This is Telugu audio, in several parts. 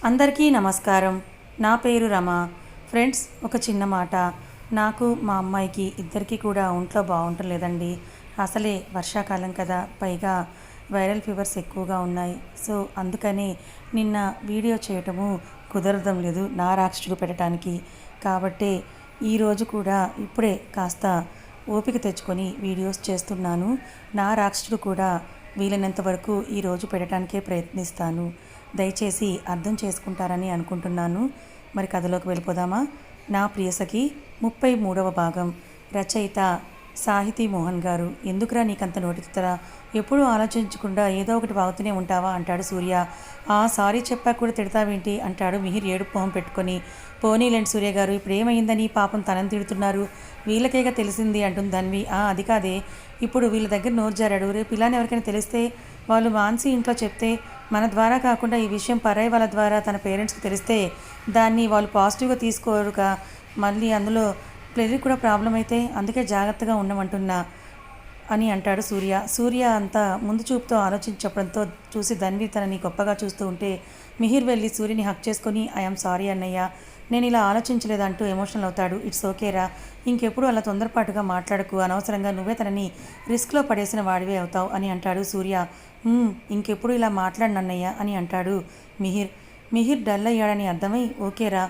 అందరికీ నమస్కారం. నా పేరు రమ. ఫ్రెండ్స్, ఒక చిన్న మాట. నాకు మా అమ్మాయికి ఇద్దరికీ కూడా ఒంట్లో బాగుంటం లేదండి. అసలే వర్షాకాలం కదా, పైగా వైరల్ ఫీవర్స్ ఎక్కువగా ఉన్నాయి. సో అందుకని నిన్న వీడియో చేయటము కుదరడం లేదు నా రాక్షసుడు పెట్టడానికి. కాబట్టే ఈరోజు కూడా ఇప్పుడే కాస్త ఓపిక తెచ్చుకొని వీడియోస్ చేస్తున్నాను. నా రాక్షసుడు కూడా వీలైనంత వరకు ఈరోజు పెట్టడానికే ప్రయత్నిస్తాను. దయచేసి అర్థం చేసుకుంటారని అనుకుంటున్నాను. మరి కథలోకి వెళ్ళిపోదామా? నా ప్రియసఖి 33వ భాగం. రచయిత సాహితీ మోహన్ గారు. ఎందుకురా నీకంత నోటితరా? ఎప్పుడూ ఆలోచించకుండా ఏదో ఒకటి వాగుతూనే ఉంటావా అంటాడు సూర్య. సారీ చెప్పాక కూడా తిడతావేంటి అంటాడు మిహిర్ ఏడుపు మొహం పెట్టుకొని. పోనీలేండి సూర్య గారు, ఇప్పుడు ఏమైందని పాపం తనని తిడుతున్నారు? వీళ్ళకేగా తెలిసింది అంటుంది ధన్వి. అది కాదే, ఇప్పుడు వీళ్ళ దగ్గర నోరు జారాడు. రేపు ఇలానే ఎవరికైనా తెలిస్తే, వాళ్ళు మాన్సి ఇంట్లో చెప్తే, మన ద్వారా కాకుండా ఈ విషయం పరాయి వాళ్ళ ద్వారా తన పేరెంట్స్కి తెలిస్తే దాన్ని వాళ్ళు పాజిటివ్గా తీసుకోరుగా, మళ్ళీ అందులో పెళ్ళి కూడా ప్రాబ్లం అయితే, అందుకే జాగ్రత్తగా ఉండమంటున్నా అని అంటాడు సూర్య. సూర్య అంతా ముందు చూపుతో ఆలోచించి చెప్పడంతో చూసి ధన్వి తనని గొప్పగా చూస్తూ ఉంటే మిహిర్ వెళ్ళి సూర్యని హక్ చేసుకొని ఐఎమ్ సారీ అన్నయ్య, నేను ఇలా ఆలోచించలేదంటూ ఎమోషనల్ అవుతాడు. ఇట్స్ ఓకేరా, ఇంకెప్పుడు అలా తొందరపాటుగా మాట్లాడకు, అనవసరంగా నువ్వే తనని రిస్క్లో పడేసిన వాడివే అవుతావు అని అంటాడు సూర్య. ఇంకెప్పుడు ఇలా మాట్లాడనన్నయ్య అని అంటాడు మిహిర్. మిహిర్ డల్ అయ్యాడని అర్థమై ఓకేరా,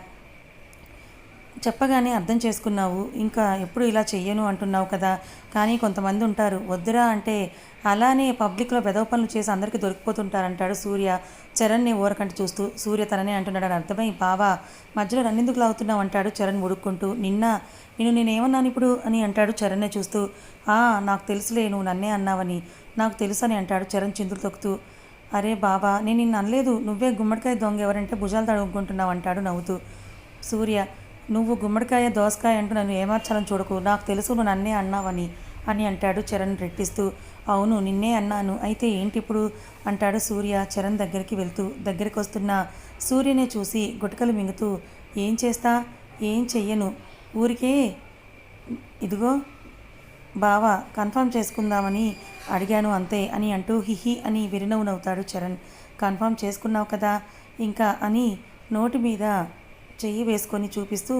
చెప్పగానే అర్థం చేసుకున్నావు, ఇంకా ఎప్పుడు ఇలా చెయ్యను అంటున్నావు కదా, కానీ కొంతమంది ఉంటారు వద్దురా అంటే అలానే పబ్లిక్లో బెదవ పనులు చేసి అందరికీ దొరికిపోతుంటారంటాడు సూర్య చరణ్ని ఓరకంటి చూస్తూ. సూర్య తననే అంటున్నాడని అర్థమై బావా మధ్యలో నన్నెందుకు లాగుతున్నావు అంటాడు చరణ్ ఉడుక్కుంటూ. నేనేమన్నాను ఇప్పుడు అని అంటాడు చరణ్నే చూస్తూ. నాకు తెలుసులే, నువ్వు నన్నే అన్నావని నాకు తెలుసు అని అంటాడు చరణ్ చిందులు తొక్కుతూ. అరే బాబా, నేను నిన్ను అనలేదు, నువ్వే గుమ్మడికాయ దొంగ ఎవరంటే భుజాలు తడుముకుంటున్నావు అంటాడు నవ్వుతూ. సూర్య, నువ్వు గుమ్మడికాయ దోసకాయ అంటూ నన్ను ఏమార్చాలని చూడకు, నాకు తెలుసు నువ్వు నన్నే అన్నావని అని అంటాడు చరణ్ రెట్టిస్తూ. అవును నిన్నే అన్నాను, అయితే ఏంటి ఇప్పుడు అంటాడు సూర్య చరణ్ దగ్గరికి వస్తున్న సూర్యనే చూసి గుటకలు మింగుతూ. ఏం చేస్తా? ఏం చెయ్యను, ఊరికే ఇదిగో బావా కన్ఫర్మ్ చేసుకుందామని అడిగాను అంతే అని అంటూ హిహి అని విరినవ్వునవుతాడు చరణ్. కన్ఫర్మ్ చేసుకున్నావు కదా ఇంకా అని నోటి మీద చెయ్యి వేసుకొని చూపిస్తూ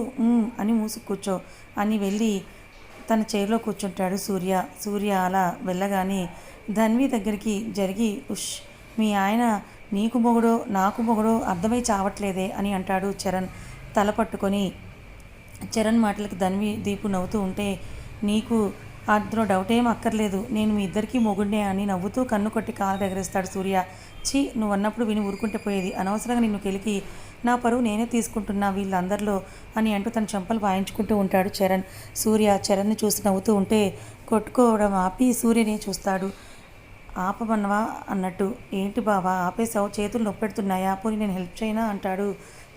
అని మూసుకు కూర్చో అని వెళ్ళి తన చైర్లో కూర్చుంటాడు సూర్య. సూర్య అలా వెళ్ళగానే ధన్వి దగ్గరికి జరిగి మీ ఆయన నీకు మొగుడో నాకు మొగుడో అర్థమై చావట్లేదే అని అంటాడు చరణ్ తల పట్టుకొని. చరణ్ మాటలకి ధన్వి దీపు నవ్వుతూ ఉంటే నీకు అందులో డౌట్ ఏం అక్కర్లేదు, నేను మీ ఇద్దరికీ మొగుడినే అని నవ్వుతూ కన్ను కొట్టి కాలు ఎగరేస్తాడు సూర్య. నువ్వు అన్నప్పుడు విని ఊరుకుంటే పోయేది, అనవసరంగా నిన్ను కెలికి నా పరువు నేనే తీసుకుంటున్నా వీళ్ళందరిలో అని అంటూ తన చెంపలు వాయించుకుంటూ ఉంటాడు చరణ్. సూర్య చరణ్ని చూసి నవ్వుతూ ఉంటే కొట్టుకోవడం ఆపి సూర్యని చూస్తాడు. ఆపమన్నవా అన్నట్టు. ఏంటి బావా ఆపేసావు, చేతులు నొప్పెడుతున్నాయా, పోనీ నేను హెల్ప్ చేయనా అంటాడు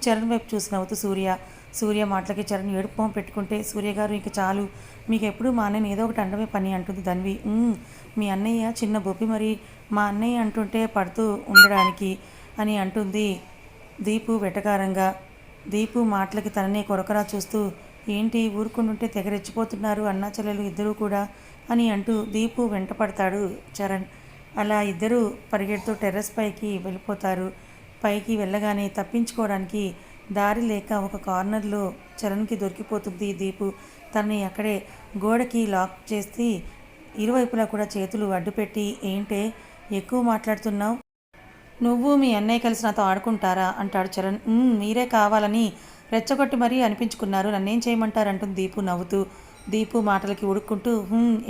చరణ్ వైపు చూసి నవ్వుతూ సూర్య మాటలకి చరణ్ ఏడుపు పెట్టుకుంటే. సూర్య గారు ఇంక చాలు, మీకు ఎప్పుడు మా అన్నయ్యని ఏదో ఒకటి అండమే పని అంటుంది ధన్వి. మీ అన్నయ్య చిన్న బొప్పి, మరి మా అన్నయ్య అంటుంటే పడుతూ ఉండడానికి అని అంటుంది దీపు వెటకారంగా. దీపు మాటలకి తననే కొరకరా చూస్తూ ఏంటి ఊరుకుంటుంటే తెగరెచ్చిపోతున్నారు అన్నా చెల్లెలు ఇద్దరూ కూడా అని అంటూ దీపు వెంట పడతాడు చరణ్. అలా ఇద్దరూ పరిగెడుతూ టెర్రస్ పైకి వెళ్ళిపోతారు. పైకి వెళ్ళగానే తప్పించుకోవడానికి దారి లేక ఒక కార్నర్లో చరణ్కి దొరికిపోతుంది దీపు. తనని అక్కడే గోడకి లాక్ చేసి ఇరువైపులా కూడా చేతులు అడ్డుపెట్టి ఏంటే ఎక్కువ మాట్లాడుతున్నావు, నువ్వు మీ అన్నయ్య కలిసి నాతో ఆడుకుంటారా అంటాడు చరణ్. మీరే కావాలని రెచ్చగొట్టి మరీ అనిపించుకున్నారు, నన్నేం చేయమంటారంటుంది దీపు నవ్వుతూ. దీపు మాటలకి ఉడుక్కుంటూ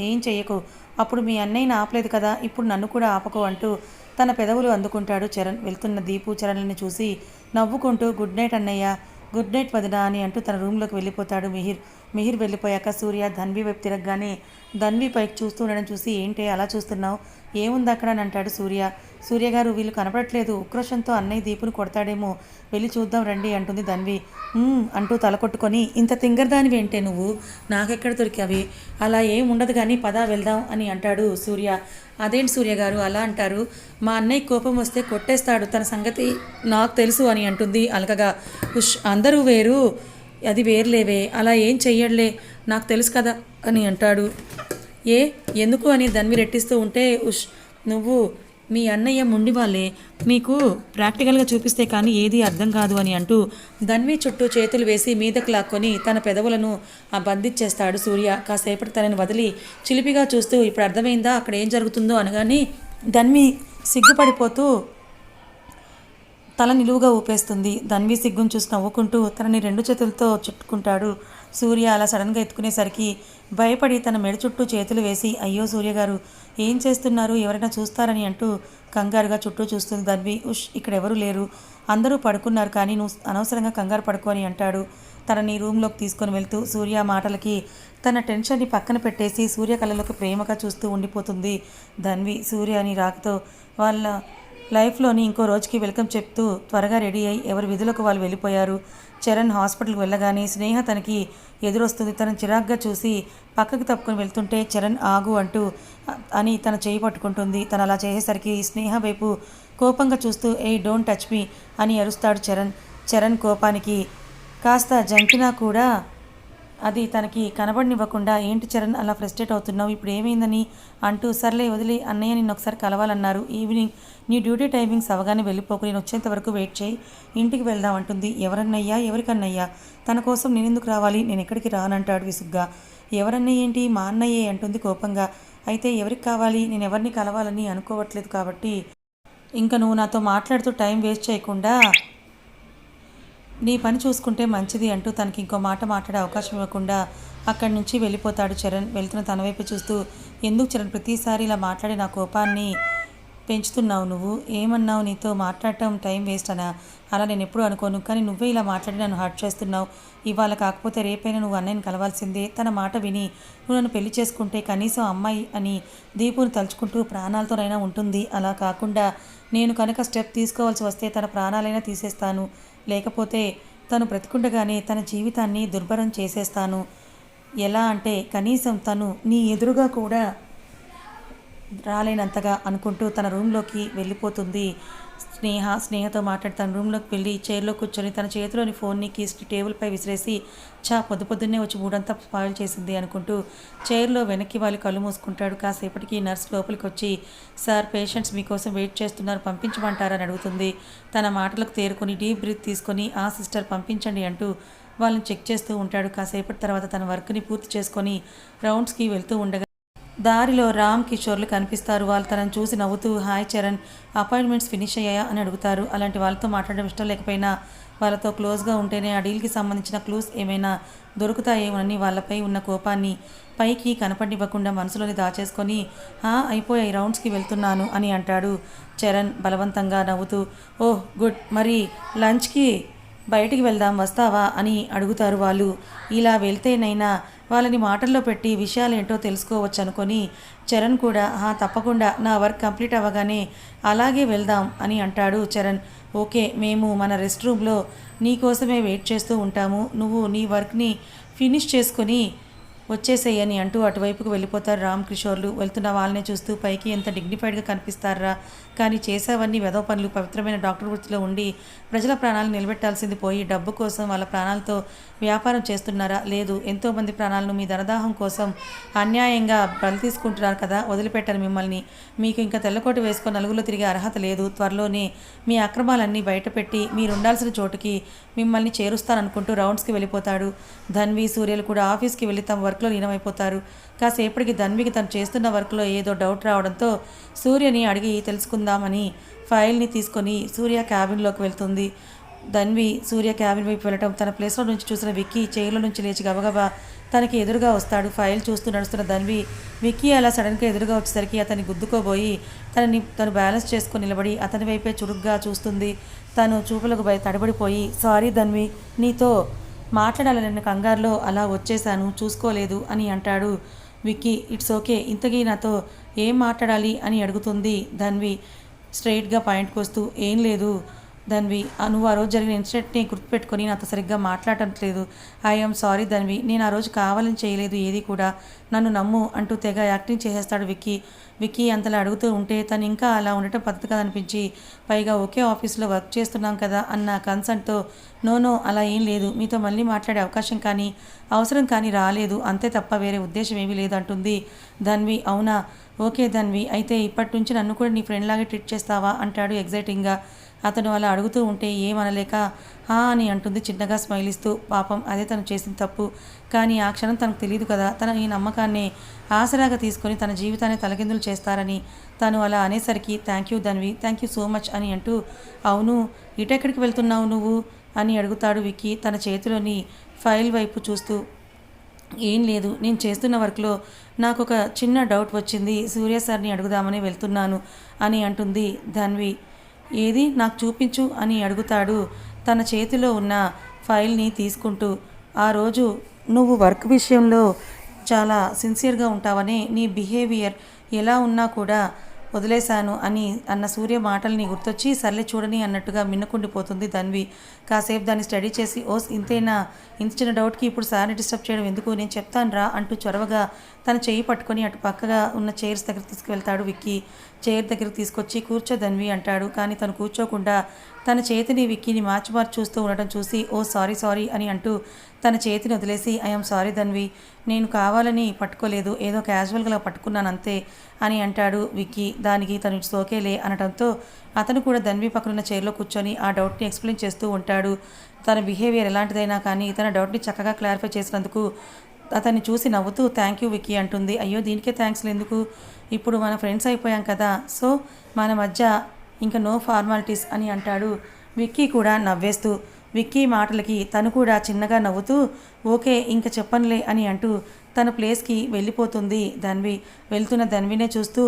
ఏం చెయ్యకు, అప్పుడు మీ అన్నయ్యని ఆపలేదు కదా, ఇప్పుడు నన్ను కూడా ఆపకు అంటూ తన పెదవులు అందుకుంటాడు చరణ్. వెళ్తున్న దీపు చరణ్ని చూసి నవ్వుకుంటూ గుడ్ నైట్ అన్నయ్య, గుడ్ నైట్ వదినా అని అంటూ తన రూమ్లోకి వెళ్ళిపోతాడు మిహిర్ వెళ్ళిపోయాక సూర్య ధన్వి వైపు తిరగగానే ధన్వి పైకి చూస్తూ ఉండడం చూసి ఏంటే అలా చూస్తున్నావు, ఏముంది అక్కడ అని అంటాడు సూర్య గారు వీళ్ళు కనపడట్లేదు, ఉక్రోషంతో అన్నయ్య దీపుని కొడతాడేమో, వెళ్ళి చూద్దాం రండి అంటుంది ధన్వి. అంటూ తల కొట్టుకొని ఇంత తింగరదానివి ఏంటే నువ్వు, నాకెక్కడ దొరికావి, అలా ఏం ఉండదు కానీ పదా వెళ్దాం అని అంటాడు సూర్య. అదేంటి సూర్య గారు అలా అంటారు, మా అన్నయ్య కోపం వస్తే కొట్టేస్తాడు, తన సంగతి నాకు తెలుసు అని అంటుంది అలకగా. అందరూ వేరు, అది వేర్లేవే, అలా ఏం చెయ్యడులే, నాకు తెలుసు కదా అని అంటాడు. ఎందుకు అని ధన్వి రెట్టిస్తూ ఉంటే నువ్వు మీ అన్నయ్య మొండి వాళ్ళే, మీకు ప్రాక్టికల్గా చూపిస్తే కానీ ఏది అర్థం కాదు అని అంటూ ధన్వి చుట్టూ చేతులు వేసి మీదకు లాక్కొని తన పెదవులను బంధించేస్తాడు సూర్య. కాసేపటి తనని వదిలి చిలిపిగా చూస్తూ ఇప్పుడు అర్థమైందా అక్కడ ఏం జరుగుతుందో అనగానే ధన్వి సిగ్గుపడిపోతూ తల నిలువుగా ఊపేస్తుంది. ధన్వి సిగ్గును చూసి నవ్వుకుంటూ తనని 2 చేతులతో చుట్టుకుంటాడు. సూర్య అలా సడన్గా ఎత్తుకునేసరికి భయపడి తన మెడ చుట్టూ చేతులు వేసి అయ్యో సూర్య గారు ఏం చేస్తున్నారు, ఎవరైనా చూస్తారని అంటూ కంగారుగా చుట్టూ చూస్తుంది ధన్వి. ఉష్, ఇక్కడ ఎవరూ లేరు, అందరూ పడుకున్నారు, కానీ నువ్వు అనవసరంగా కంగారు పడుకో అని అంటాడు తనని రూమ్లోకి తీసుకొని వెళ్తూ. సూర్య మాటలకి తన టెన్షన్ని పక్కన పెట్టేసి సూర్య కళ్ళలోకి ప్రేమగా చూస్తూ ఉండిపోతుంది ధన్వి. సూర్య అని రాకతో వాళ్ళ లైఫ్లోని ఇంకో రోజుకి వెల్కమ్ చెప్తూ త్వరగా రెడీ అయ్యి ఎవరి విధులకు వాళ్ళు వెళ్ళిపోయారు. చరణ్ హాస్పిటల్కి వెళ్ళగానే స్నేహ తనకి ఎదురొస్తుంది. తనని చిరాగ్గా చూసి పక్కకి తప్పుకొని వెళ్తుంటే చరణ్ ఆగు అంటూ అని తన చేయి పట్టుకుంటుంది. తను అలా చేసేసరికి స్నేహ వైపు కోపంగా చూస్తూ డోంట్ టచ్ మీ అని అరుస్తాడు చరణ్. చరణ్ కోపానికి కాస్త జంకినా కూడా అది తనకి కనబడినివ్వకుండా ఏంటి చరణ్ అలా ఫ్రస్ట్రేట్ అవుతున్నావు, ఇప్పుడు ఏమైందని అంటూ సర్లే వదిలి అన్నయ్య నిన్ను ఒకసారి కలవాలన్నారు, ఈవినింగ్ నీ డ్యూటీ టైమింగ్స్ అవగానే వెళ్ళిపోకు, నేను వచ్చేంత వరకు వెయిట్ చేయి, ఇంటికి వెళ్దాం అంటుంది. ఎవరన్నయ్యా, ఎవరికన్నయ్యా, తన కోసం నేనెందుకు రావాలి, నేను ఎక్కడికి రానంటాడు విసుగ్గా. ఎవరన్నయ్య ఏంటి, మా అన్నయ్యే అంటుంది కోపంగా. అయితే ఎవరికి కావాలి, నేను ఎవరిని కలవాలని అనుకోవట్లేదు కాబట్టి ఇంకా నువ్వు నాతో మాట్లాడుతూ టైం వేస్ట్ చేయకుండా నీ పని చూసుకుంటే మంచిది అంటూ తనకి ఇంకో మాట మాట్లాడే అవకాశం ఇవ్వకుండా అక్కడి నుంచి వెళ్ళిపోతాడు చరణ్. వెళ్తున్న తన వైపు చూస్తూ ఎందుకు చరణ్ ప్రతిసారి ఇలా మాట్లాడి నా కోపాన్ని పెంచుతున్నావు, నువ్వు ఏమన్నావు, నీతో మాట్లాడటం టైం వేస్ట్ అనా, అలా నేను ఎప్పుడూ అనుకోను, కానీ నువ్వే ఇలా మాట్లాడి నన్ను హర్ట్ చేస్తున్నావు, ఇవాళ కాకపోతే రేపైనా నువ్వు అన్నయ్యని కలవాల్సిందే, తన మాట విని నువ్వు నన్ను పెళ్లి చేసుకుంటే కనీసం అమ్మాయి అని దీపుని తలుచుకుంటూ ప్రాణాలతోనైనా ఉంటుంది, అలా కాకుండా నేను కనుక స్టెప్ తీసుకోవాల్సి వస్తే తన ప్రాణాలైనా తీసేస్తాను, లేకపోతే తను బ్రతికుండగానే తన జీవితాన్ని దుర్భరం చేసేస్తాను, ఎలా అంటే కనీసం తను నీ ఎదురుగా కూడా రాలేనంతగా అనుకుంటూ తన రూమ్లోకి వెళ్ళిపోతుంది స్నేహతో మాట్లాడి తన రూమ్లోకి వెళ్ళి చైర్లో కూర్చొని తన చేతిలోని ఫోన్ని కీస్కి టేబుల్పై విసిరేసి పొద్దున్నే వచ్చి మూడంతా స్పాయిల్ చేసింది అనుకుంటూ చైర్లో వెనక్కి వాళ్ళు కళ్ళు మూసుకుంటాడు. కాసేపటికి నర్స్ లోపలికి వచ్చి సార్ పేషెంట్స్ మీకోసం వెయిట్ చేస్తున్నారు, పంపించమంటారని అడుగుతుంది. తన మాటలకు తేరుకొని డీప్ బ్రీత్ తీసుకొని ఆ సిస్టర్ పంపించండి అంటూ వాళ్ళని చెక్ చేస్తూ ఉంటాడు. కాసేపటి తర్వాత తన వర్క్ని పూర్తి చేసుకొని రౌండ్స్కి వెళ్తూ ఉండగా దారిలో రామ్ కిషోర్లు కనిపిస్తారు. వాళ్ళు తనని చూసి నవ్వుతూ హాయ్ చరణ్, అపాయింట్మెంట్స్ ఫినిష్ అయ్యాయా అని అడుగుతారు. అలాంటి వాళ్ళతో మాట్లాడడం ఇష్టం లేకపోయినా వాళ్ళతో క్లోజ్గా ఉంటేనే ఆ డీల్కి సంబంధించిన క్లూస్ ఏమైనా దొరుకుతాయేమోనని వాళ్ళపై ఉన్న కోపాన్ని పైకి కనపడివ్వకుండా మనసులోని దాచేసుకొని అయిపోయాయి, రౌండ్స్కి వెళ్తున్నాను అని అంటాడు చరణ్ బలవంతంగా నవ్వుతూ. ఓహ్ గుడ్, మరి లంచ్కి బయటికి వెళ్దాం వస్తావా అని అడుగుతారు వాళ్ళు. ఇలా వెళ్తేనైనా వాళ్ళని మాటల్లో పెట్టి విషయాలేంటో తెలుసుకోవచ్చు అనుకొని చరణ్ కూడా తప్పకుండా నా వర్క్ కంప్లీట్ అవ్వగానే అలాగే వెళ్దాం అని అంటాడు చరణ్. ఓకే, మేము మన రెస్ట్ రూమ్లో నీకోసమే వెయిట్ చేస్తూ ఉంటాము, నువ్వు నీ వర్క్ని ఫినిష్ చేసుకొని వచ్చేసేయని అంటూ అటువైపుకు వెళ్ళిపోతారు రామ్ కిషోర్లు. వెళ్తున్న వాళ్ళనే చూస్తూ పైకి ఎంత డిగ్నిఫైడ్గా కనిపిస్తారా, కానీ చేసేవన్నీ వెధవ పనులు. పవిత్రమైన డాక్టర్ వృత్తిలో ఉండి ప్రజల ప్రాణాలు నిలబెట్టాల్సింది పోయి డబ్బు కోసం వాళ్ళ ప్రాణాలతో వ్యాపారం చేస్తున్నారా, లేదు ఎంతోమంది ప్రాణాలను మీ ధనదాహం కోసం అన్యాయంగా బలి తీసుకుంటున్నారు కదా, వదిలిపెట్టారు మిమ్మల్ని, మీకు ఇంకా తెల్లకోట వేసుకొని నలుగులో తిరిగే అర్హత లేదు, త్వరలోనే మీ అక్రమాలన్నీ బయటపెట్టి మీరుండాల్సిన చోటుకి మిమ్మల్ని చేరుస్తాననుకుంటూ రౌండ్స్కి వెళ్ళిపోతాడు. ధన్వి సూర్యలు కూడా ఆఫీస్కి వెళ్ళి తమ వర్క్లో లీనమైపోతారు. కాసేపటికి ధన్వికి తను చేస్తున్న వర్క్లో ఏదో డౌట్ రావడంతో సూర్యని అడిగి తెలుసుకుందామని ఫైల్ని తీసుకొని సూర్య క్యాబిన్లోకి వెళ్తుంది. ధన్వి సూర్య క్యాబిన్ వైపు వెళ్ళటం తన ప్లేస్లో నుంచి చూసిన విక్కీ చైర్లో నుంచి లేచి గబగబా తనకి ఎదురుగా వస్తాడు. ఫైల్ చూస్తూ నడుస్తున్న ధన్వి విక్కీ అలా సడన్గా ఎదురుగా వచ్చేసరికి అతన్ని గుద్దుకోబోయి తను బ్యాలెన్స్ చేసుకొని నిలబడి అతని వైపే చురుగ్గా చూస్తుంది. తను చూపులకు తడబడిపోయి సారీ ధన్వి, నీతో మాట్లాడాలని కంగారులో అలా వచ్చేసాను, చూసుకోలేదు అని అంటాడు విక్కీ. ఇట్స్ ఓకే, ఇంతకీ నాతో ఏం మాట్లాడాలి అని అడుగుతుంది ధన్వి స్ట్రైట్గా పాయింట్కి వస్తూ. ఏం లేదు, ధన్వి, నువ్వు ఆ రోజు జరిగిన ఇన్సిడెంట్ని గుర్తుపెట్టుకొని నాతో సరిగ్గా మాట్లాడట్లేదు. ఐఎమ్ సారీ ధన్వి, నేను ఆ రోజు కావాలని చేయలేదు ఏది కూడా, నన్ను నమ్ము అంటూ తెగ యాక్టింగ్ చేసేస్తాడు విక్కీ. విక్కీ అంతలా అడుగుతూ ఉంటే తను ఇంకా అలా ఉండటం పద్ధతి కదనిపించి, పైగా ఒకే ఆఫీస్లో వర్క్ చేస్తున్నాం కదా అన్న కన్సర్న్తో, నో అలా ఏం లేదు, మీతో మళ్ళీ మాట్లాడే అవకాశం కానీ అవసరం కానీ రాలేదు, అంతే తప్ప వేరే ఉద్దేశం ఏమీ లేదు అంటుంది ధన్వి. అవునా, ఓకే ధన్వి, అయితే ఇప్పటి నుంచి నన్ను కూడా నీ ఫ్రెండ్ లాగే ట్రీట్ చేస్తావా అంటాడు ఎగ్జైటింగ్గా. అతను అలా అడుగుతూ ఉంటే ఏమనలేక హా అని అంటుంది చిన్నగా స్మైల్ ఇస్తూ. పాపం అదే తను చేసిన తప్పు, కానీ ఆ క్షణం తనకు తెలియదు కదా, తన ఈ నమ్మకాన్ని ఆసరాగా తీసుకొని తన జీవితాన్ని తలకిందులు చేస్తారని. తను అలా అనేసరికి thank you Dhanvi, thank you so much అని అంటూ, అవును ఇటెక్కడికి వెళ్తున్నావు నువ్వు అని అడుగుతాడు విక్కీ తన చేతిలోని ఫైల్ వైపు చూస్తూ. ఏం లేదు, నేను చేస్తున్న వర్క్లో నాకు ఒక చిన్న డౌట్ వచ్చింది, సూర్య సార్ని అడుగుదామని వెళ్తున్నాను అని అంటుంది ధన్వి. ఏది నాకు చూపించు అని అడుగుతాడు తన చేతిలో ఉన్న ఫైల్ని తీసుకుంటూ. ఆ రోజు నువ్వు వర్క్ విషయంలో చాలా సిన్సియర్గా ఉంటావని, నీ బిహేవియర్ ఎలా ఉన్నా కూడా వదిలేశాను అని అన్న సూర్య మాటల్ని గుర్తొచ్చి సర్లే చూడని అన్నట్టుగా మిన్నకుండిపోతుంది ధన్వి. కాసేపు దాన్ని స్టడీ చేసి, ఓస్ ఇంతేనా, ఇంత చిన్న డౌట్కి ఇప్పుడు సార్ని డిస్టర్బ్ చేయడం ఎందుకు, నేను చెప్తాను రా అంటూ చొరవగా తన చేయి పట్టుకొని అటు పక్కగా ఉన్న చైర్స్ దగ్గర తీసుకువెళ్తాడు విక్కీ. చైర్ దగ్గరికి తీసుకొచ్చి కూర్చో ధన్వి అంటాడు. కానీ తను కూర్చోకుండా తన చేతిని విక్కీని మార్చి చూస్తూ ఉండటం చూసి, ఓ సారీ అని అంటూ తన చేతిని వదిలేసి, ఐఎమ్ సారీ ధన్వి, నేను కావాలని పట్టుకోలేదు, ఏదో క్యాజువల్గా పట్టుకున్నాను అంతే అని అంటాడు విక్కీ. దానికి తను ఇట్స్ ఓకేలే అనడంతో అతను కూడా ధన్వి పక్కనున్న చైర్లో కూర్చొని ఆ డౌట్ని ఎక్స్ప్లెయిన్ చేస్తూ ఉంటాడు. తన బిహేవియర్ ఎలాంటిదైనా కానీ తన డౌట్ని చక్కగా క్లారిఫై చేసినందుకు అతన్ని చూసి నవ్వుతూ థ్యాంక్ యూ విక్కీ అంటుంది. అయ్యో దీనికే థ్యాంక్స్లు ఎందుకు, ఇప్పుడు మన ఫ్రెండ్స్ అయిపోయాం కదా, సో మన మధ్య ఇంకా నో ఫార్మాలిటీస్ అని అంటాడు విక్కీ కూడా నవ్వేస్తూ. విక్కీ మాటలకి తను కూడా చిన్నగా నవ్వుతూ ఓకే ఇంక చెప్పనులే అని అంటూ తన ప్లేస్కి వెళ్ళిపోతుంది ధన్వి. వెళ్తున్న ధన్వినే చూస్తూ,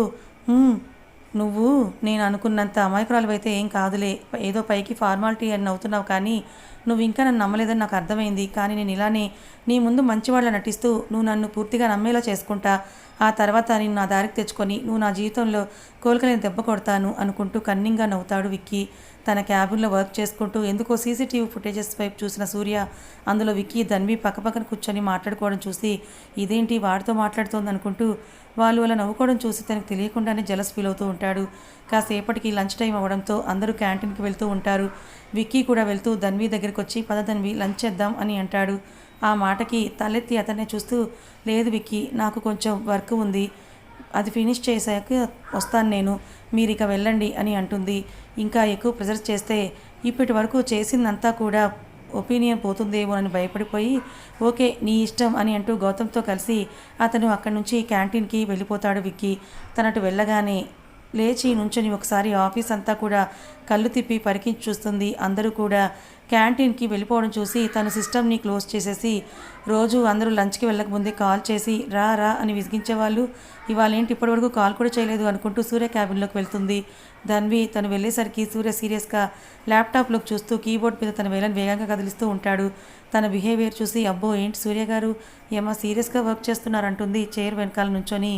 నువ్వు నేను అనుకున్నంత అమాయకురాలు ఏం కాదులే, ఏదో పైకి ఫార్మాలిటీ అని నవ్వుతున్నావు, కానీ నువ్వు ఇంకా నన్ను నమ్మలేదని నాకు అర్థమైంది. కానీ నేను ఇలానే నీ ముందు మంచివాళ్ళ నటిస్తూ నువ్వు నన్ను పూర్తిగా నమ్మేలా చేసుకుంటా, ఆ తర్వాత నేను నా దారికి తెచ్చుకొని నువ్వు నా జీవితంలో కోలుకలేని దెబ్బ కొడతాను అనుకుంటూ కన్నింగ్గా నవ్వుతాడు విక్కీ. తన క్యాబిన్లో వర్క్ చేసుకుంటూ ఎందుకో సీసీటీవీ ఫుటేజెస్ వైపు చూసిన సూర్య అందులో విక్కీ ధన్వి పక్కపక్కన కూర్చొని మాట్లాడుకోవడం చూసి ఇదేంటి వాడితో మాట్లాడుతోంది అనుకుంటూ వాళ్ళు అలా నవ్వుకోవడం చూసి తనకు తెలియకుండానే జలస్ ఫీల్ అవుతూ ఉంటాడు. కాసేపటికి లంచ్ టైం అవ్వడంతో అందరూ క్యాంటీన్కి వెళ్తూ ఉంటారు. విక్కీ కూడా వెళ్తూ ధన్వి దగ్గరికి వచ్చి పద ధన్వి లంచ్ చేద్దాం అని అంటాడు. ఆ మాటకి తలెత్తి అతన్నే చూస్తూ, లేదు విక్కీ నాకు కొంచెం వర్క్ ఉంది, అది ఫినిష్ చేశాక వస్తాను నేను, మీరు ఇక వెళ్ళండి అని అంటుంది. ఇంకా ఎక్కువ ప్రెజర్ చేస్తే ఇప్పటి వరకు చేసిందంతా కూడా ఒపీనియన్ పోతుందేమో అని భయపడిపోయి ఓకే నీ ఇష్టం అని అంటూ గౌతమ్తో కలిసి అతను అక్కడి నుంచి క్యాంటీన్కి వెళ్ళిపోతాడు విక్కీ. తనటు వెళ్ళగానే లేచి నుంచొని ఒకసారి ఆఫీస్ అంతా కూడా కళ్ళు తిప్పి పరికించి చూస్తుంది. అందరూ కూడా క్యాంటీన్కి వెళ్ళిపోవడం చూసి తన సిస్టమ్ని క్లోజ్ చేసేసి, రోజు అందరూ లంచ్కి వెళ్ళకముందే కాల్ చేసి రా రా అని విసిగించేవాళ్ళు, ఇవాళ ఏంటి ఇప్పటివరకు కాల్ కూడా చేయలేదు అనుకుంటూ సూర్య క్యాబిన్లోకి వెళ్తుంది ధన్వి. తను వెళ్ళేసరికి సూర్య సీరియస్గా ల్యాప్టాప్లోకి చూస్తూ కీబోర్డ్ మీద తన వేలను వేగంగా కదిలిస్తూ ఉంటాడు. తన బిహేవియర్ చూసి అబ్బో ఏంటి సూర్య గారు ఏమో సీరియస్గా వర్క్ చేస్తున్నారంటుంది చైర్ వెనకాల నుంచొని.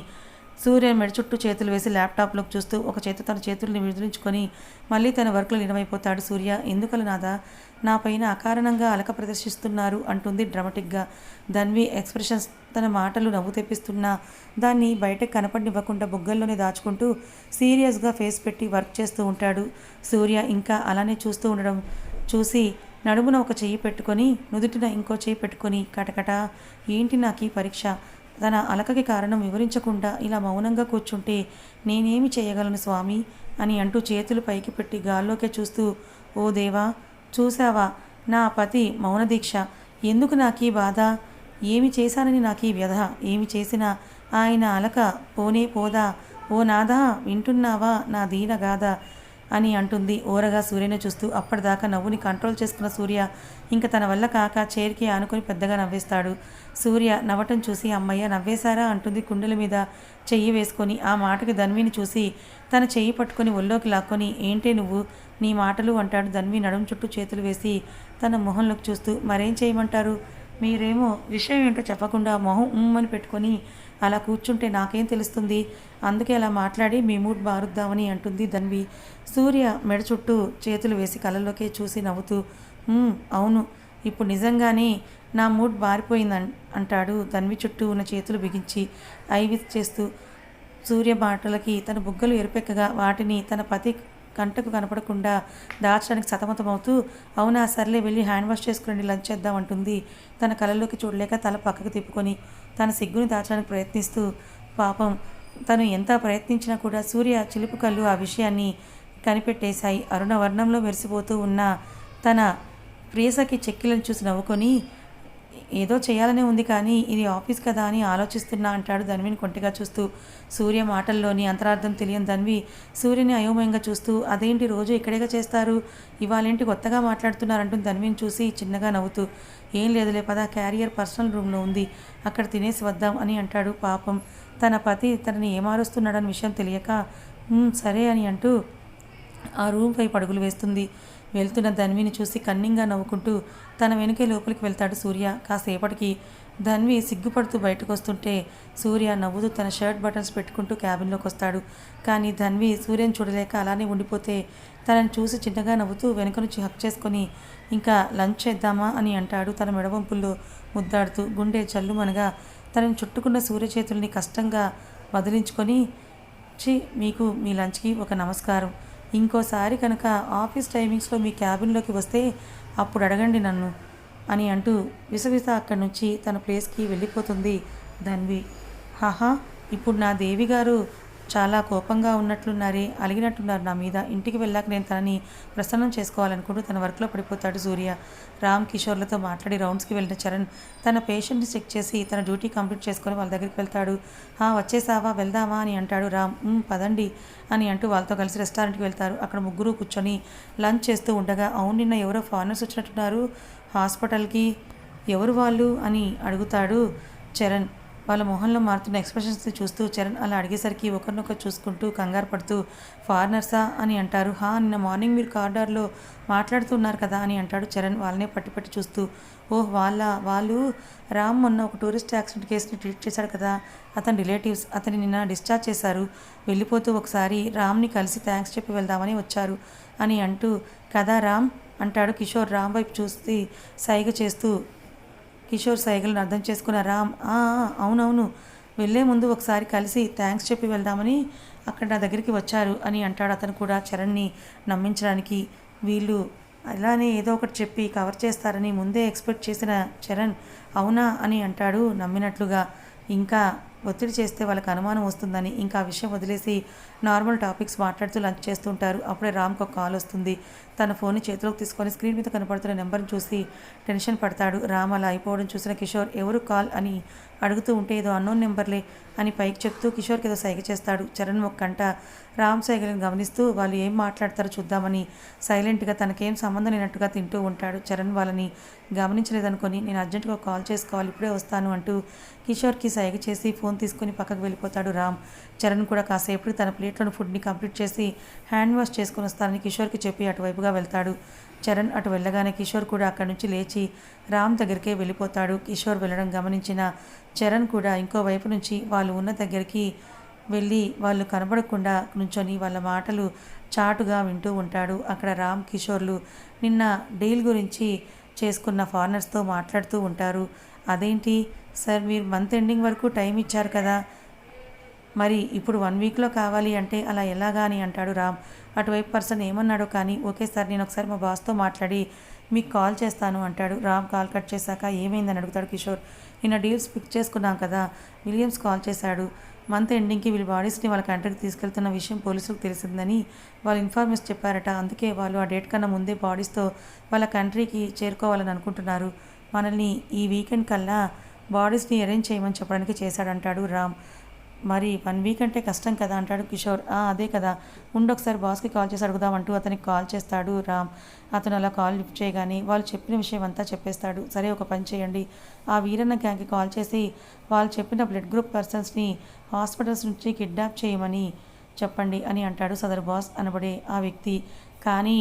సూర్య మెడ చుట్టూ చేతులు వేసి ల్యాప్టాప్లోకి చూస్తూ ఒక చేతి తన చేతుల్ని విదిలించుకొని మళ్ళీ తన వర్క్లో లీనమైపోతాడు సూర్య. ఎందుకలా నాదా నా పైన అకారణంగా అలక ప్రదర్శిస్తున్నారు అంటుంది డ్రామాటిక్గా. ధన్వి ఎక్స్ప్రెషన్స్ తన మాటలు నవ్వు తెప్పిస్తున్నా దాన్ని బయటకు కనపడినివ్వకుండా బుగ్గల్లోనే దాచుకుంటూ సీరియస్గా ఫేస్ పెట్టి వర్క్ చేస్తూ ఉంటాడు. సూర్య ఇంకా అలానే చూస్తూ ఉండడం చూసి నడుమున ఒక చెయ్యి పెట్టుకొని నుదుటిన ఇంకో చెయ్యి పెట్టుకొని కటకట ఏంటి నాకు ఈ పరీక్ష, తన అలకకి కారణం వివరించకుండా ఇలా మౌనంగా కూర్చుంటే నేనేమి చేయగలను స్వామి అని అంటూ చేతులు పైకి పెట్టి గాల్లోకే చూస్తూ, ఓ దేవా చూసావా నా పతి మౌన దీక్ష, ఎందుకు నాకీ బాధ, ఏమి చేశానని నాకీ వ్యధ, ఏమి చేసినా ఆయన అలక పోనే పోదా, ఓ నాదా వింటున్నావా నా దీన గాథ అని అంటుంది ఓరగా సూర్యని చూస్తూ. అప్పటిదాకా నవ్వుని కంట్రోల్ చేసుకున్న సూర్య ఇంకా తన వల్ల కాక చైర్కి ఆనుకొని పెద్దగా నవ్వేస్తాడు. సూర్య నవ్వటం చూసి అమ్మయ్య నవ్వేశారా అంటుంది కుండల మీద చెయ్యి వేసుకొని. ఆ మాటకి ధన్విని చూసి తన చెయ్యి పట్టుకొని ఒళ్ళోకి లాక్కొని ఏంటే నువ్వు నీ మాటలు అంటాడు. ధన్వి నడుం చుట్టూ చేతులు వేసి తన మొహంలోకి చూస్తూ మరేం చేయమంటారు, మీరేమో విషయం ఏంటో చెప్పకుండా మొహం అని పెట్టుకొని అలా కూర్చుంటే నాకేం తెలుస్తుంది, అందుకే అలా మాట్లాడి మీ మూడ్ మారుద్దామని అంటుంది ధన్వి. సూర్య మెడ చుట్టూ చేతులు వేసి కళ్ళలోకే చూసి నవ్వుతూ అవును, ఇప్పుడు నిజంగానే నా మూడ్ మారిపోయింది అంటాడు ధన్వి చుట్టూ ఉన్న చేతులు బిగించి ఐవిస్ చేస్తూ. సూర్య మాటలకి తన బుగ్గలు ఎరుపెక్కగా వాటిని తన పతి కంటకు కనపడకుండా దాచడానికి సతమతమవుతూ అవునా సర్లే వెళ్ళి హ్యాండ్ వాష్ చేసుకుని లంచ్ చేద్దాం అంటుంది. తన కళ్ళలోకి చూడలేక తల పక్కకు తిప్పుకొని తన సిగ్గుని దాచడానికి ప్రయత్నిస్తూ. పాపం తను ఎంత ప్రయత్నించినా కూడా సూర్య చిలుపు కళ్ళు ఆ విషయాన్ని కనిపెట్టేశాయి. అరుణ వర్ణంలో మెరిసిపోతూ ఉన్న తన ప్రియసకి చెక్కిలను చూసి నవ్వుకొని ఏదో చేయాలనే ఉంది కానీ ఇది ఆఫీస్ కదా అని ఆలోచిస్తున్నా అంటాడు ధన్విని కొంటిగా చూస్తూ. సూర్య మాటల్లోని అంతరార్థం తెలియని ధన్వి సూర్యని అయోమయంగా చూస్తూ అదేంటి రోజు ఇక్కడేగా చేస్తారు, ఇవాళేంటి కొత్తగా మాట్లాడుతున్నారంటుంది ధన్విని చూసి చిన్నగా నవ్వుతూ. ఏం లేదులే పద, క్యారియర్ పర్సనల్ రూమ్లో ఉంది, అక్కడ తినేసి వద్దాం అని అంటాడు. పాపం తన పతి తనని ఏమారుస్తున్నాడన్న విషయం తెలియక సరే అని అంటూ ఆ రూమ్ వైపు అడుగులు వేస్తుంది. వెళ్తున్న ధన్విని చూసి కన్నింగా నవ్వుకుంటూ తన వెనుకే లోపలికి వెళ్తాడు సూర్య. కాసేపటికి ధన్వి సిగ్గుపడుతూ బయటకు వస్తుంటే సూర్య నవ్వుతూ తన షర్ట్ బటన్స్ పెట్టుకుంటూ క్యాబిన్లోకి వస్తాడు. కానీ ధన్వి సూర్యని చూడలేక అలానే ఉండిపోతే తనని చూసి చిన్నగా నవ్వుతూ వెనుక నుంచి హక్ చేసుకొని ఇంకా లంచ్ చేద్దామా అని అంటాడు తన మెడవంపుల్లో ముద్దాడుతూ. గుండె జల్లుమనగా తనని చుట్టుకున్న సూర్య చేతుల్ని కష్టంగా వదిలించుకొని మీకు మీ లంచ్కి ఒక నమస్కారం, ఇంకోసారి కనుక ఆఫీస్ టైమింగ్స్లో మీ క్యాబిన్లోకి వస్తే అప్పుడు అడగండి నన్ను అని అంటూ విసవిస అక్కడి నుంచి తన ప్లేస్కి వెళ్ళిపోతుంది ధన్వి. హాహా, ఇప్పుడు నా దేవి గారు చాలా కోపంగా ఉన్నట్లున్నారే, అలిగినట్టున్నారు నా మీద. ఇంటికి వెళ్ళాక నేను తనని ప్రసన్నం చేసుకోవాలనుకుంటూ తన వర్క్లో పడిపోతాడు సూర్య. రామ్ కిషోర్లతో మాట్లాడి రౌండ్స్కి వెళ్ళిన చరణ్ తన పేషెంట్ని చెక్ చేసి తన డ్యూటీ కంప్లీట్ చేసుకొని వాళ్ళ దగ్గరికి వెళ్తాడు. వచ్చేసావా, వెళ్దామా అని అంటాడు రామ్. పదండి అని అంటూ వాళ్ళతో కలిసి రెస్టారెంట్కి వెళ్తారు. అక్కడ ముగ్గురు కూర్చొని లంచ్ చేస్తూ ఉండగా అవును నిన్న ఎవరో ఫారినర్స్ వచ్చినట్టున్నారు హాస్పిటల్కి, ఎవరు వాళ్ళు అని అడుగుతాడు చరణ్. వాళ్ళ మొహంలో మారుతున్న ఎక్స్ప్రెషన్స్ని చూస్తూ చరణ్ అలా అడిగేసరికి ఒకరినొకరు చూసుకుంటూ కంగారు పడుతూ ఫారినర్సా అని అంటారు. నిన్న మార్నింగ్ మీరు కారిడార్లో మాట్లాడుతున్నారు కదా అని అంటాడు చరణ్ వాళ్ళనే పట్టి చూస్తూ. వాళ్ళు రామ్ మొన్న ఒక టూరిస్ట్ యాక్సిడెంట్ కేసుని ట్రీట్ చేశాడు కదా, అతని రిలేటివ్స్ అతని నిన్న డిశ్చార్జ్ చేశారు. వెళ్ళిపోతూ ఒకసారి రామ్ని కలిసి థ్యాంక్స్ చెప్పి వెళ్దామని వచ్చారు అని అంటూ. కదా రామ్ అంటాడు కిషోర్ రామ్ వైపు చూసి సైగ చేస్తూ. కిషోర్ సైగలను అర్థం చేసుకున్న రామ్ అవునవును, వెళ్ళే ముందు ఒకసారి కలిసి థ్యాంక్స్ చెప్పి వెళ్దామని అక్కడ నా దగ్గరికి వచ్చారు అని అంటాడు అతను కూడా చరణ్ని నమ్మించడానికి. వీళ్ళు అలానే ఏదో ఒకటి చెప్పి కవర్ చేస్తారని ముందే ఎక్స్పెక్ట్ చేసిన చరణ్ అవునా అని అంటాడు నమ్మినట్లుగా. ఇంకా ఒత్తిడి చేస్తే వాళ్ళకి అనుమానం వస్తుందని ఇంకా ఆ విషయం వదిలేసి నార్మల్ టాపిక్స్ మాట్లాడుతూ లంచ్ చేస్తుంటారు. అప్పుడే రామ్కి ఒక కాల్ వస్తుంది. తన ఫోన్ని చేతిలోకి తీసుకొని స్క్రీన్ మీద కనపడుతున్న నెంబర్ని చూసి టెన్షన్ పడతాడు. రామ్ అలా అయిపోవడం చూసిన కిషోర్ ఎవరు కాల్ అని అడుగుతూ ఉంటే ఏదో అన్నోన్ నెంబర్లే అని పైకి చెప్తూ కిషోర్కి ఏదో సైగ చేస్తాడు. చరణ్ ఒక కంట రామ్ సైగలను గమనిస్తూ వాళ్ళు ఏం మాట్లాడతారో చూద్దామని సైలెంట్గా తనకేం సంబంధం లేనట్టుగా తింటూ ఉంటాడు. చరణ్ వాళ్ళని గమనించలేదనుకొని నేను అర్జెంటుగా కాల్ చేసుకోవాలి, ఇప్పుడే వస్తాను అంటూ కిషోర్కి సైగ చేసి ఫోన్ తీసుకుని పక్కకు వెళ్ళిపోతాడు రామ్. చరణ్ కూడా కాసేపు తన ప్లేట్లోని ఫుడ్ని కంప్లీట్ చేసి హ్యాండ్ వాష్ చేసుకుని వస్తానని కిషోర్కి చెప్పి అటువైపుగా వెళ్తాడు. చరణ్ అటు వెళ్ళగానే కిషోర్ కూడా అక్కడి నుంచి లేచి రామ్ దగ్గరికే వెళ్ళిపోతాడు. కిషోర్ వెళ్ళడం గమనించిన చరణ్ కూడా ఇంకోవైపు నుంచి వాళ్ళు ఉన్న దగ్గరికి వెళ్ళి వాళ్ళు కనబడకుండా నుంచొని వాళ్ళ మాటలు చాటుగా వింటూ ఉంటాడు. అక్కడ రామ్ కిషోర్లు నిన్న డీల్ గురించి చేసుకున్న ఫారినర్స్తో మాట్లాడుతూ ఉంటారు. అదేంటి సార్, మీరు మంత్ ఎండింగ్ వరకు టైం ఇచ్చారు కదా, మరి ఇప్పుడు 1 వీక్లో కావాలి అంటే అలా ఎలాగా అని అంటాడు రామ్. అటువైపు పర్సన్ ఏమన్నాడో కానీ ఓకే సార్, నేను ఒకసారి మా బాస్తో మాట్లాడి మీకు కాల్ చేస్తాను అంటాడు. రామ్ కాల్ కట్ చేశాక ఏమైందని అడుగుతాడు కిషోర్. నిన్న డీల్స్ ఫిక్స్ చేసుకున్నాం కదా, విలియమ్స్ కాల్ చేశాడు. మంత్ ఎండింగ్కి వీళ్ళ బాడీస్ని వాళ్ళ కంట్రీకి తీసుకెళ్తున్న విషయం పోలీసులకు తెలిసిందని వాళ్ళు ఇన్ఫార్మర్స్ చెప్పారట. అందుకే వాళ్ళు ఆ డేట్ కన్నా ముందే బాడీస్తో వాళ్ళ కంట్రీకి చేరుకోవాలని అనుకుంటున్నారు. మనల్ని ఈ వీకెండ్ కల్లా బాడీస్ని అరేంజ్ చేయమని చెప్పడానికి చేశాడంటాడు రామ్. మరి 1 వీక్ అంటే కష్టం కదా అంటాడు కిషోర్. అదే కదా, ఒకసారి బాస్కి కాల్ చేసి అడుగుదామంటూ అతనికి కాల్ చేస్తాడు రామ్. అతను అలా కాల్ లిఫ్ట్ చేయగానే వాళ్ళు చెప్పిన విషయం అంతా చెప్పేస్తాడు. సరే ఒక పని చేయండి, ఆ వీరన్న గ్యాంగ్కి కాల్ చేసి వాళ్ళు చెప్పిన బ్లడ్ గ్రూప్ పర్సన్స్ని హాస్పిటల్స్ నుంచి కిడ్నాప్ చేయమని చెప్పండి అని అంటాడు సదరు బాస్ అనబడే ఆ వ్యక్తి. కానీ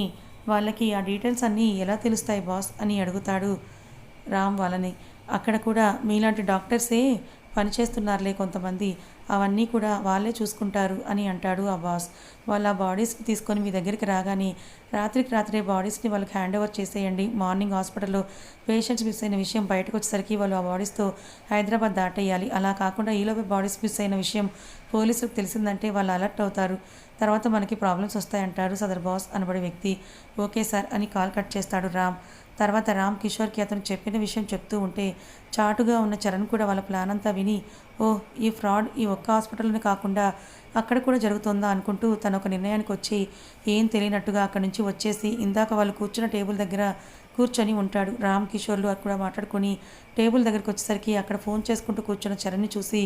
వాళ్ళకి ఆ డీటెయిల్స్ అన్నీ ఎలా తెలుస్తాయి బాస్ అని అడుగుతాడు రామ్ వాళ్ళని. అక్కడ కూడా మీలాంటి డాక్టర్సే పనిచేస్తున్నారులే కొంతమంది, అవన్నీ కూడా వాళ్ళే చూసుకుంటారు అని అంటాడు ఆ బాస్. వాళ్ళు ఆ బాడీస్ని తీసుకొని మీ దగ్గరికి రాగానే రాత్రికి రాత్రే బాడీస్ని వాళ్ళకి హ్యాండ్ ఓవర్ చేసేయండి. మార్నింగ్ హాస్పిటల్లో పేషెంట్స్ మిస్ అయిన విషయం బయటకు వచ్చేసరికి వాళ్ళు ఆ బాడీస్తో హైదరాబాద్ దాటేయాలి. అలా కాకుండా ఈలోపే బాడీస్ మిస్ అయిన విషయం పోలీసులకు తెలిసిందంటే వాళ్ళు అలర్ట్ అవుతారు. తర్వాత మనకి ప్రాబ్లమ్స్ వస్తాయంటాడు సదర్ బాస్ అనబడే వ్యక్తి. ఓకే సార్ అని కాల్ కట్ చేస్తాడు రామ్. తర్వాత రామ్ కిషోర్కి అతను చెప్పిన విషయం చెప్తూ ఉంటే చాటుగా ఉన్న చరణ్ కూడా వాళ్ళ ప్లాన్ అంతా విని, ఓహ్ ఈ ఫ్రాడ్ ఈ ఒక్క హాస్పిటల్లోనే కాకుండా అక్కడ కూడా జరుగుతుందా అనుకుంటూ తను ఒక నిర్ణయానికి వచ్చి ఏం తెలియనట్టుగా అక్కడి నుంచి వచ్చేసి ఇందాక వాళ్ళు కూర్చున్న టేబుల్ దగ్గర కూర్చొని ఉంటాడు. రామ్ కిషోర్లు కూడా మాట్లాడుకొని టేబుల్ దగ్గరికి వచ్చేసరికి అక్కడ ఫోన్ చేసుకుంటూ కూర్చున్న చరణ్ని చూసి,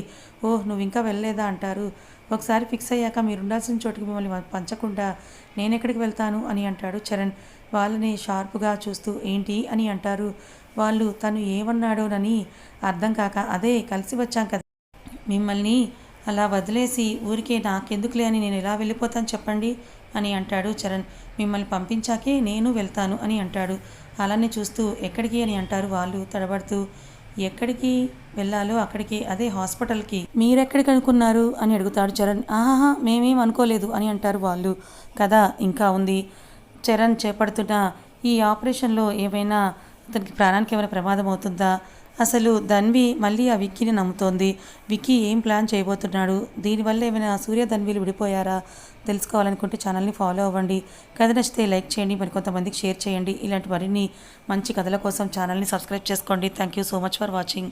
ఓహ్ నువ్వు ఇంకా వెళ్ళలేదా అంటారు. ఒకసారి ఫిక్స్ అయ్యాక మీరు ఉండాల్సిన చోటుకి మిమ్మల్ని పంచకుండా నేను ఎక్కడికి వెళ్తాను అని అంటాడు చరణ్. వాళ్ళని షార్ప్గా చూస్తూ ఏంటి అని అంటారు వాళ్ళు. తను ఏమన్నాడోనని అర్థం కాక, అదే కలిసి వచ్చాం కదా మిమ్మల్ని అలా వదిలేసి ఊరికే నాకెందుకులే అని నేను ఎలా వెళ్ళిపోతాను చెప్పండి అని అంటాడు చరణ్. మిమ్మల్ని పంపించాకే నేను వెళ్తాను అని అంటాడు. అలానే చూస్తూ ఎక్కడికి అని అంటారు వాళ్ళు తడబడుతూ. ఎక్కడికి వెళ్ళాలో అక్కడికి, అదే హాస్పిటల్కి. మీరెక్కడికి అనుకున్నారు అని అడుగుతాడు చరణ్. ఆహాహా మేమేం అనుకోలేదు అని అంటారు వాళ్ళు. కదా ఇంకా ఉంది. చరణ్ చేపడుతున్న ఈ ఆపరేషన్లో ఏమైనా అతనికి ప్రాణానికి ఏమైనా ప్రమాదం అవుతుందా? అసలు ధన్వి మళ్ళీ ఆ విక్కీని నమ్ముతోంది. విక్కీ ఏం ప్లాన్ చేయబోతున్నాడు? దీనివల్ల ఏమైనా సూర్య ధన్వీలు విడిపోయారా? తెలుసుకోవాలనుకుంటే ఛానల్ని ఫాలో అవ్వండి. కథ నచ్చితే లైక్ చేయండి, మరి కొంతమందికి షేర్ చేయండి. ఇలాంటి మరిన్ని మంచి కథల కోసం ఛానల్ని సబ్స్క్రైబ్ చేసుకోండి. Thank you so much for watching.